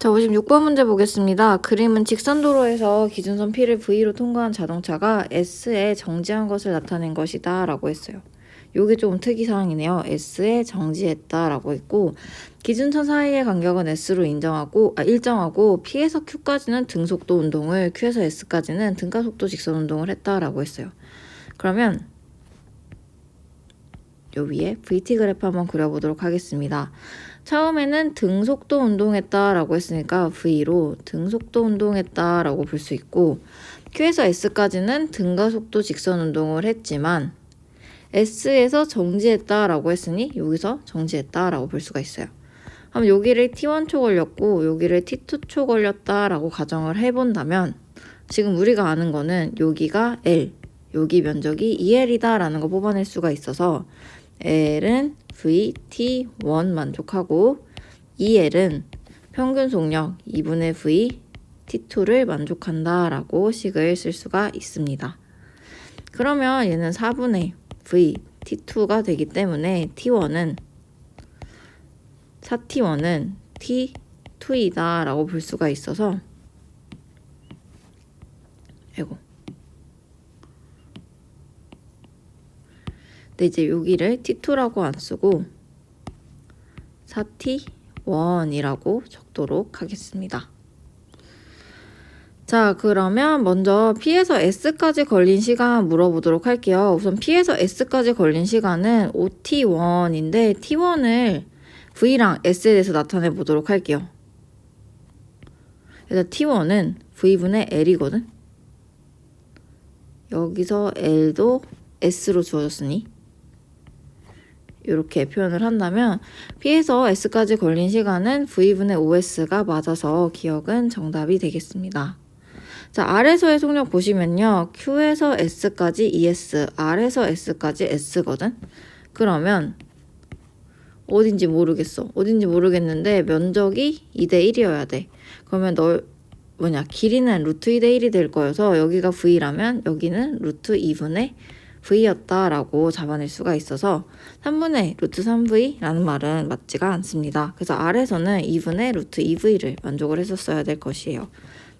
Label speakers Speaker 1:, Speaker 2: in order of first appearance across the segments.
Speaker 1: 자, 56번 문제 보겠습니다. 그림은 직선도로에서 기준선 P를 V로 통과한 자동차가 S에 정지한 것을 나타낸 것이다 라고 했어요. 요게 조금 특이사항이네요. S에 정지했다 라고 했고, 기준선 사이의 간격은 S로 일정하고 P에서 Q까지는 등속도 운동을, Q에서 S까지는 등가속도 직선 운동을 했다 라고 했어요. 그러면 요 위에 VT 그래프 한번 그려보도록 하겠습니다. 처음에는 등속도 운동했다라고 했으니까 V로 등속도 운동했다라고 볼 수 있고, Q에서 S까지는 등가속도 직선 운동을 했지만 S에서 정지했다라고 했으니 여기서 정지했다라고 볼 수가 있어요. 그럼 여기를 T1초 걸렸고 여기를 T2초 걸렸다라고 가정을 해본다면, 지금 우리가 아는 거는 여기가 L, 여기 면적이 2L이다 라는 거 뽑아낼 수가 있어서 L은 VT1 만족하고 2L은 평균 속력 2분의 V T2를 만족한다 라고 식을 쓸 수가 있습니다. 그러면 얘는 4분의 V T2가 되기 때문에 4T1은 T2이다 라고 볼 수가 있어서, 근데 이제 여기를 T2라고 안 쓰고 4T1이라고 적도록 하겠습니다. 자, 그러면 먼저 P에서 S까지 걸린 시간 물어보도록 할게요. 우선 P에서 S까지 걸린 시간은 5T1인데 T1을 V랑 S에 대해서 나타내 보도록 할게요. 일단 T1은 V분의 L이거든. 여기서 L도 S로 주어졌으니 이렇게 표현을 한다면 P에서 S까지 걸린 시간은 V분의 OS가 맞아서 기억은 정답이 되겠습니다. 자, R에서의 속력 보시면요. Q에서 S까지 ES, R에서 S까지 S거든. 그러면 어딘지 모르겠는데 면적이 2대 1이어야 돼. 그러면 길이는 루트 2대 1이 될 거여서 여기가 V라면 여기는 루트 2분의 V였다라고 잡아낼 수가 있어서 3분의 루트 3V라는 말은 맞지가 않습니다. 그래서 R에서는 2분의 루트 2V를 만족을 했었어야 될 것이에요.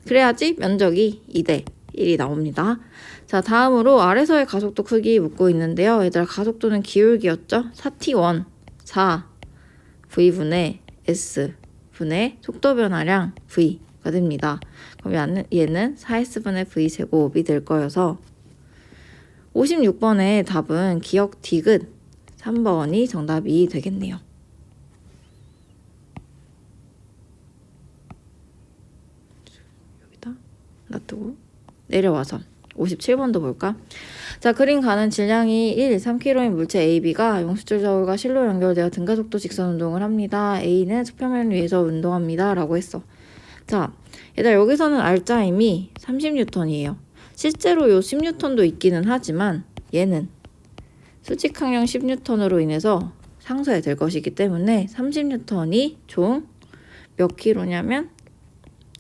Speaker 1: 그래야지 면적이 2대 1이 나옵니다. 자, 다음으로 R에서의 가속도 크기 묻고 있는데요. 얘들아, 가속도는 기울기였죠? 4T1, 4 V분의 S분의 속도 변화량 V가 됩니다. 그럼 얘는 4S분의 V제곱이 될 거여서 56번의 답은 기억 디귿 3번이 정답이 되겠네요. 여기다 놔두고 내려와서 57번도 볼까? 자, 그림 가는 질량이 3km인 물체 AB가 용수줄 저울과 실로 연결되어 등가속도 직선 운동을 합니다. A는 수평면 위에서 운동합니다 라고 했어. 자, 얘들아, 여기서는 R자임이 30N이에요. 실제로 요 10N도 있기는 하지만 얘는 수직항형 10N으로 인해서 상쇄 될 것이기 때문에 30N이 총 몇 킬로냐면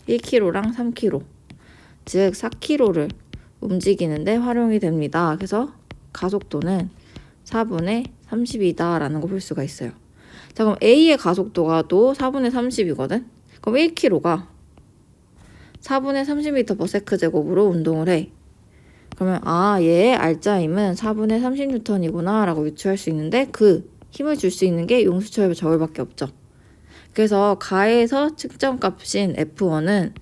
Speaker 1: 1kg랑 3kg, 즉 4kg를 움직이는데 활용이 됩니다. 그래서 가속도는 4분의 30이다 라는 거 볼 수가 있어요. 자, 그럼 A의 가속도가 또 4분의 30이거든. 그럼 1kg가 4분의 30m/s 제곱으로 운동을 해. 그러면 얘의 R자임은 4분의 30N이구나 라고 유추할 수 있는데, 그 힘을 줄 수 있는 게 용수철 저울밖에 없죠. 그래서 가에서 측정값인 F1은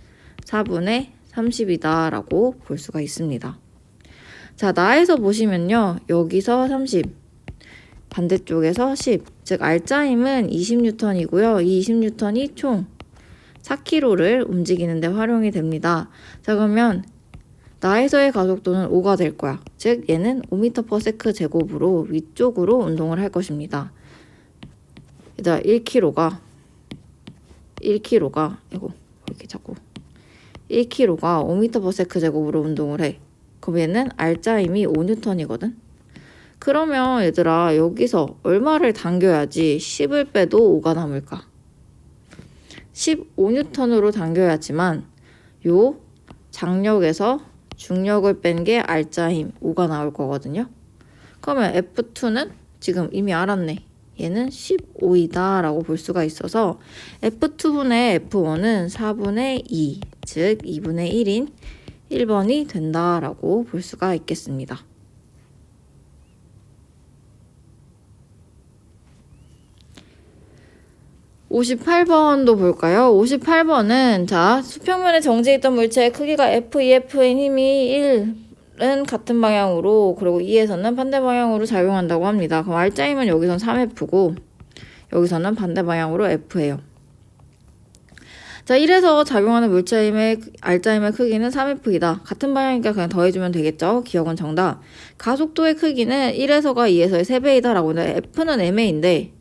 Speaker 1: 4분의 30이다 라고 볼 수가 있습니다. 자, 나에서 보시면요. 여기서 30, 반대쪽에서 10, 즉 R자임은 20N이고요. 이 20N이 총 4kg를 움직이는데 활용이 됩니다. 자, 그러면 나에서의 가속도는 5가 될 거야. 즉 얘는 5m/s 제곱으로 위쪽으로 운동을 할 것입니다. 얘들아, 1kg가 이렇게 자꾸 1kg가 5m/s 제곱으로 운동을 해. 그럼 얘는 R자임이 5N이거든. 그러면 얘들아, 여기서 얼마를 당겨야지 10을 빼도 5가 남을까? 15N으로 당겨야지만 요 장력에서 중력을 뺀 게 R자임 5가 나올 거거든요. 그러면 F2는 지금 이미 알았네. 얘는 15이다 라고 볼 수가 있어서 F2분의 F1은 4분의 2, 즉 2분의 1인 1번이 된다라고 볼 수가 있겠습니다. (58번도) 볼까요? 58번은 자, 수평면에 정지해 있던 물체의 크기가 F2, F인 힘이 1은 같은 방향으로, 그리고 2에서는 반대 방향으로 작용한다고 합니다. 그럼 R자이면 여기선 3F고 여기서는 반대 방향으로 F예요. 자, 1에서 작용하는 물체의 R자임의 크기는 3F이다. 같은 방향이니까 그냥 더해주면 되겠죠? 기억은 정답. 가속도의 크기는 1에서가 2에서의 3배이다 라고 했는데 F는 MA인데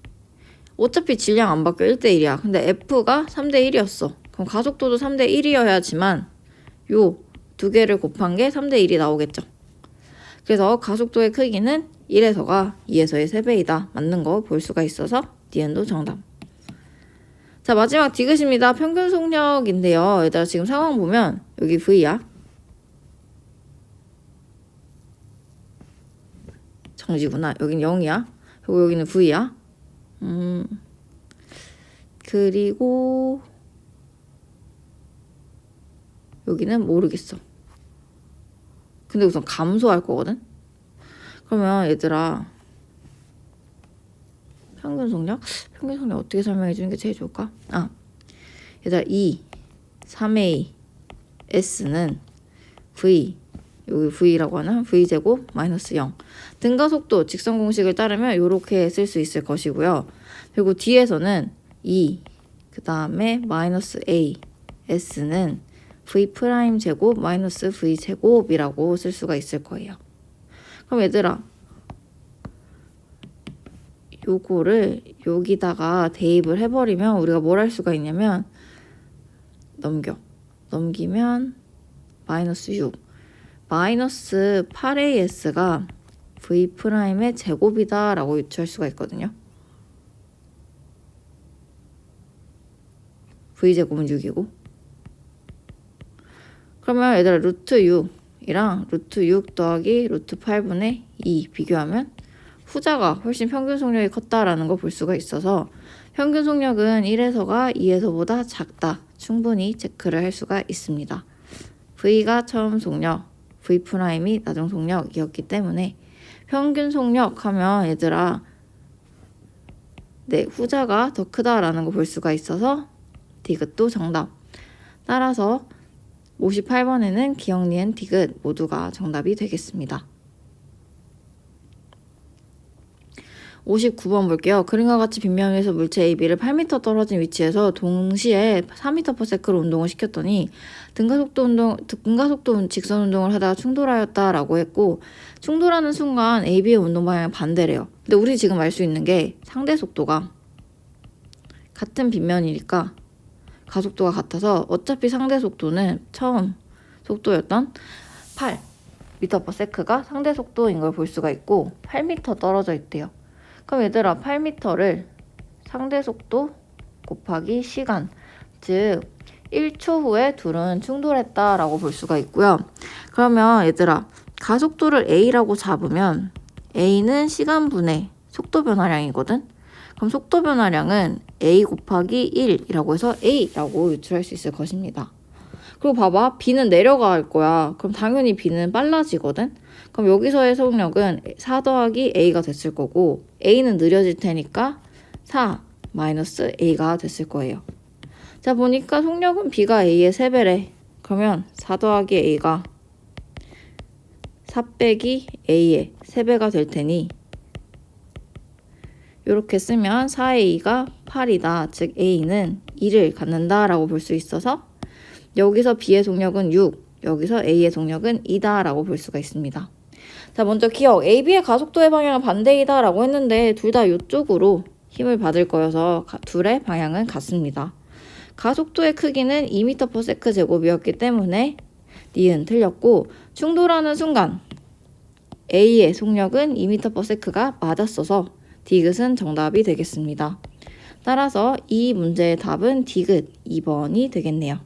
Speaker 1: 어차피 질량 안 바뀌어 1대1이야. 근데 F가 3대1이었어. 그럼 가속도도 3대1이어야지만 요 두 개를 곱한 게 3대1이 나오겠죠. 그래서 가속도의 크기는 1에서가 2에서의 3배이다. 맞는 거 볼 수가 있어서 Dn도 정답. 자, 마지막 디귿입니다. 평균 속력인데요. 얘들아 지금 상황 보면 여기 V야. 정지구나. 여긴 0이야. 그리고 여기는 V야. 그리고 여기는 모르겠어. 근데 우선 감소할 거거든. 그러면 얘들아 평균 속력 어떻게 설명해 주는 게 제일 좋을까? 얘들아 2, 3a, s는 v, 여기 v라고 하는 v제곱 마이너스 0. 등가속도 직선 공식을 따르면 이렇게 쓸 수 있을 것이고요. 그리고 뒤에서는 2, 그 다음에 마이너스 a, s는 v 프라임 제곱 마이너스 v 제곱이라고 쓸 수가 있을 거예요. 그럼 얘들아 요거를 여기다가 대입을 해버리면 우리가 뭘 할 수가 있냐면 넘기면 마이너스 6 마이너스 8as가 v 프라임의 제곱이다 라고 유추할 수가 있거든요. v 제곱은 6이고 그러면 얘들아 루트 6이랑 루트 6 더하기 루트 8분의 2 비교하면 후자가 훨씬 평균 속력이 컸다라는 거 볼 수가 있어서 평균 속력은 1에서가 2에서보다 작다. 충분히 체크를 할 수가 있습니다. V가 처음 속력, V 프라임이 나중 속력이었기 때문에 평균 속력 하면 얘들아 네, 후자가 더 크다라는 거 볼 수가 있어서 디귿도 정답. 따라서 58번에는 기억, 니은, 디귿 모두가 정답이 되겠습니다. 59번 볼게요. 그림과 같이 빗면 위에서 물체 AB를 8m 떨어진 위치에서 동시에 4m/s로 운동을 시켰더니 등가속도 직선 운동을 하다가 충돌하였다라고 했고 충돌하는 순간 AB의 운동 방향은 반대래요. 근데 우리 지금 알 수 있는 게 상대 속도가 같은 빗면이니까 가속도가 같아서 어차피 상대 속도는 처음 속도였던 8m/s가 상대 속도인 걸 볼 수가 있고 8m 떨어져 있대요. 그럼 얘들아 8m를 상대 속도 곱하기 시간, 즉 1초 후에 둘은 충돌했다라고 볼 수가 있고요. 그러면 얘들아 가속도를 A라고 잡으면 A는 시간분의 속도 변화량이거든. 그럼 속도 변화량은 A 곱하기 1이라고 해서 A라고 유출할 수 있을 것입니다. 그리고 봐봐, B는 내려갈 거야. 그럼 당연히 B는 빨라지거든. 그럼 여기서의 속력은 4 더하기 A가 됐을 거고 A는 느려질 테니까 4 마이너스 A가 됐을 거예요. 자, 보니까 속력은 B가 A의 3배래. 그러면 4 더하기 A가 4 빼기 A의 3배가 될 테니 이렇게 쓰면 4A가 8이다. 즉 A는 2를 갖는다라고 볼 수 있어서 여기서 B의 속력은 6, 여기서 A의 속력은 2다 라고 볼 수가 있습니다. 자, 먼저 기억, AB의 가속도의 방향은 반대이다 라고 했는데 둘 다 이쪽으로 힘을 받을 거여서 둘의 방향은 같습니다. 가속도의 크기는 2m/s 제곱이었기 때문에 니은 틀렸고 충돌하는 순간 A의 속력은 2m/s가 맞았어서 디귿은 정답이 되겠습니다. 따라서 이 문제의 답은 디귿 2번이 되겠네요.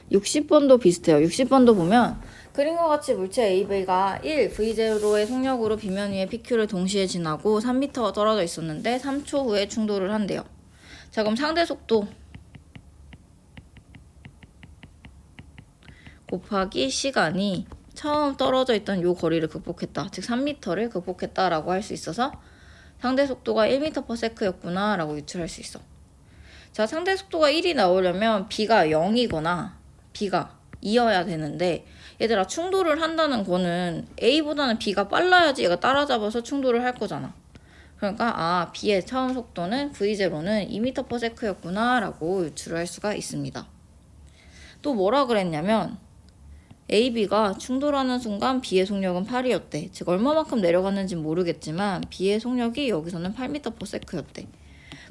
Speaker 1: 60번도 비슷해요. 60번도 보면 그림과 같이 물체 AB가 1, V0의 속력으로 빗면 위에 PQ를 동시에 지나고 3m 떨어져 있었는데 3초 후에 충돌을 한대요. 자, 그럼 상대 속도 곱하기 시간이 처음 떨어져 있던 요 거리를 극복했다. 즉 3m를 극복했다라고 할 수 있어서 상대 속도가 1m/s였구나 라고 유출할 수 있어. 자, 상대 속도가 1이 나오려면 B가 0이거나 B가 2여야 되는데 얘들아, 충돌을 한다는 거는 A보다는 B가 빨라야지 얘가 따라잡아서 충돌을 할 거잖아. 그러니까 B의 처음 속도는 V0는 2m/s였구나 라고 유출을 할 수가 있습니다. 또 뭐라 그랬냐면 AB가 충돌하는 순간 B의 속력은 8이었대. 즉 얼마만큼 내려갔는지 모르겠지만 B의 속력이 여기서는 8m/s였대.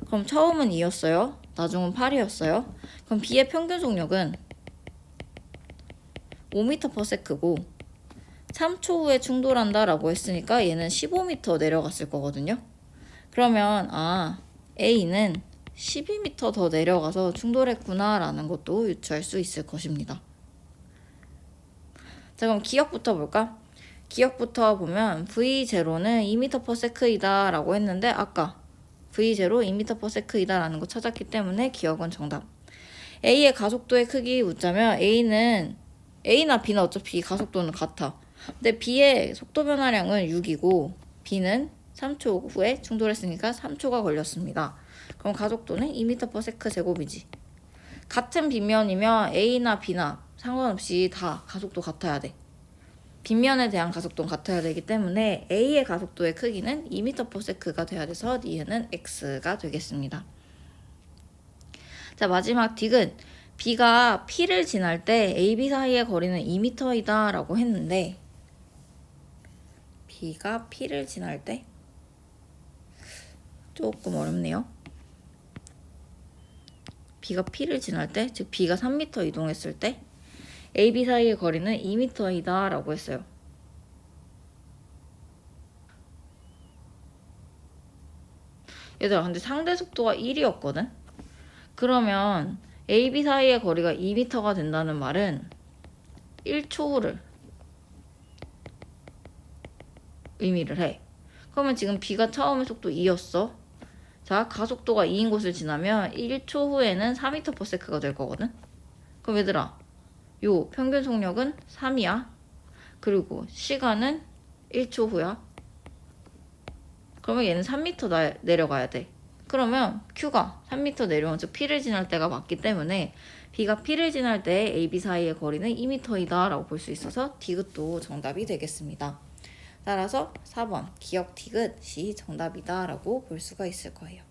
Speaker 1: 그럼 처음은 2였어요. 나중은 8이었어요. 그럼 B의 평균 속력은 5m/s고 3초 후에 충돌한다 라고 했으니까 얘는 15m 내려갔을 거거든요. 그러면 A는 12m 더 내려가서 충돌했구나 라는 것도 유추할 수 있을 것입니다. 자, 그럼 기억부터 볼까? 기억부터 보면 V0는 2m/s이다 라고 했는데 아까 V0 2m/s이다 라는 거 찾았기 때문에 기억은 정답. A의 가속도의 크기 묻자면 A나 B나 어차피 가속도는 같아. 근데 B의 속도 변화량은 6이고 B는 3초 후에 충돌했으니까 3초가 걸렸습니다. 그럼 가속도는 2m/s제곱이지. 같은 빗면이면 A나 B나 상관없이 다 가속도 같아야 돼. 빗면에 대한 가속도는 같아야 되기 때문에 A의 가속도의 크기는 2m/s가 돼야 돼서 얘는 X가 되겠습니다. 자, 마지막 딕은 B가 P를 지날 때 AB 사이의 거리는 2m이다 라고 했는데 B가 P를 지날 때 조금 어렵네요. B가 P를 지날 때, 즉 B가 3m 이동했을 때 AB 사이의 거리는 2m이다 라고 했어요. 얘들아, 근데 상대 속도가 1이었거든? 그러면 AB 사이의 거리가 2m가 된다는 말은 1초 후를 의미를 해. 그러면 지금 B가 처음에 속도 2였어. 자, 가속도가 2인 곳을 지나면 1초 후에는 4m/s가 될 거거든? 그럼 얘들아, 요 평균 속력은 3이야. 그리고 시간은 1초 후야. 그러면 얘는 3m 내려가야 돼. 그러면 Q가 3m 내려온 즉 P를 지날 때가 맞기 때문에 B가 P를 지날 때 AB 사이의 거리는 2m이다 라고 볼 수 있어서 디귿도 정답이 되겠습니다. 따라서 4번 기억 디귿이 정답이다 라고 볼 수가 있을 거예요.